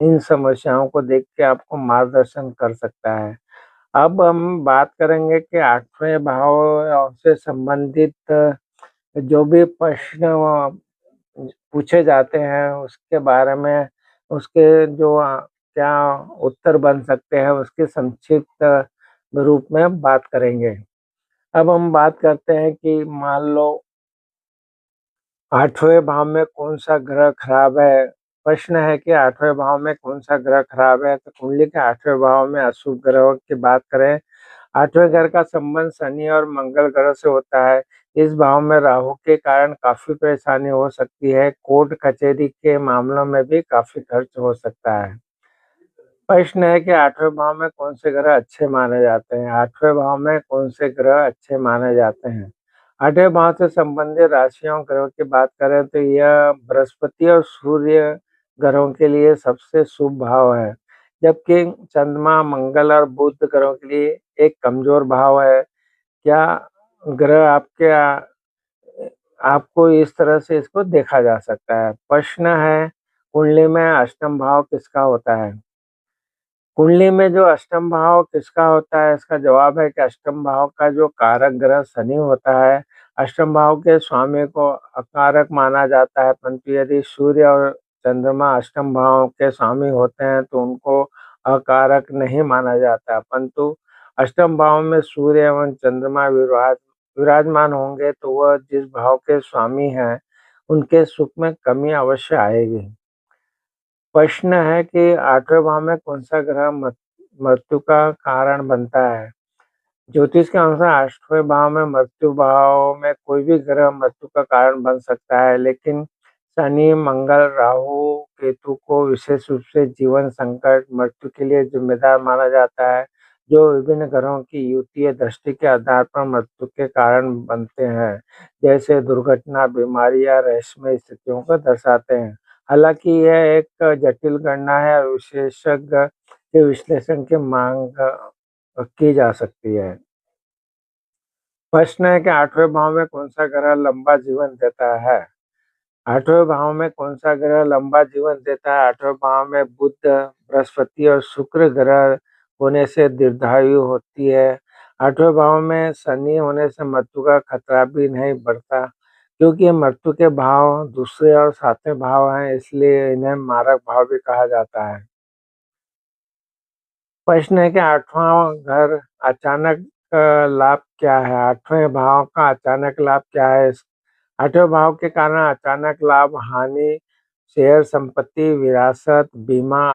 इन समस्याओं को देख के आपको मार्गदर्शन कर सकता है। अब हम बात करेंगे कि 8वें भाव से संबंधित जो भी प्रश्न पूछे जाते हैं उसके बारे में उसके जो क्या उत्तर बन सकते हैं उसके संक्षिप्त रूप में बात करेंगे। अब हम बात करते हैं कि मान लो 8वें भाव में कौन-सा ग्रह खराब है? प्रश्न है कि 8वें भाव में कौन-सा ग्रह खराब है? तो कुंडली के 8वें भाव में अशुभ ग्रहों की बात करें, 8वें घर का संबंध शनि और मंगल ग्रह से होता है। इस भाव में राहु के कारण काफ़ी परेशानी हो सकती है। कोर्ट कचहरी के मामलों में भी काफ़ी खर्च हो सकता है। प्रश्न है कि 8वें भाव में कौन से ग्रह अच्छे माने जाते हैं? 8वें भाव में कौन से ग्रह अच्छे माने जाते हैं? 8वें भाव से संबंधित राशियों ग्रहों की बात करें तो यह बृहस्पति और सूर्य ग्रहों के लिए सबसे शुभ भाव है, जबकि चंद्रमा, मंगल और बुध ग्रहों के लिए एक कमजोर भाव है। क्या ग्रह आपको इस तरह से इसको देखा जा सकता है। प्रश्न है, कुंडली में अष्टम भाव किसका होता है? कुंडली में जो अष्टम भाव किसका होता है, इसका जवाब है कि अष्टम भाव का जो कारक ग्रह शनि होता है। अष्टम भाव के स्वामी को अकारक माना जाता है, परंतु यदि सूर्य और चंद्रमा अष्टम भाव के स्वामी होते हैं तो उनको अकारक नहीं माना जाता, परंतु अष्टम भाव में सूर्य एवं चंद्रमा विराजमान होंगे तो वह जिस भाव के स्वामी हैं उनके सुख में कमी अवश्य आएगी। प्रश्न है कि 8वें भाव में कौन-सा ग्रह मृत्यु का कारण बनता है? ज्योतिष के अनुसार 8वें भाव में मृत्यु भाव में कोई भी ग्रह मृत्यु का कारण बन सकता है, लेकिन शनि, मंगल, राहु, केतु को विशेष रूप से जीवन संकट, मृत्यु के लिए जिम्मेदार माना जाता है, जो विभिन्न ग्रहों की युतीय दृष्टि के आधार पर मृत्यु के कारण बनते हैं, जैसे दुर्घटना, बीमारी या रहस्यमय स्थितियों को दर्शाते हैं। हालांकि यह एक जटिल गणना है और विशेषज्ञ के विश्लेषण की मांग की जा सकती है। प्रश्न है कि 8वें भाव में कौन-सा ग्रह लंबा जीवन देता है? 8वें भाव में कौन-सा ग्रह लंबा जीवन देता है? 8वें भाव में बुध, बृहस्पति और शुक्र ग्रह होने से दीर्घायु होती है। 8वें भाव में शनि होने से मृत्यु का खतरा भी नहीं बढ़ता, क्योंकि ये मृत्यु के भाव दूसरे और 7वें भाव हैं, इसलिए इन्हें मारक भाव भी कहा जाता है। प्रश्न है कि 8वां घर अचानक लाभ क्या है? 8वें भाव का अचानक लाभ क्या है? 8वें भाव के कारण अचानक लाभ, हानि, शेयर संपत्ति, विरासत, बीमा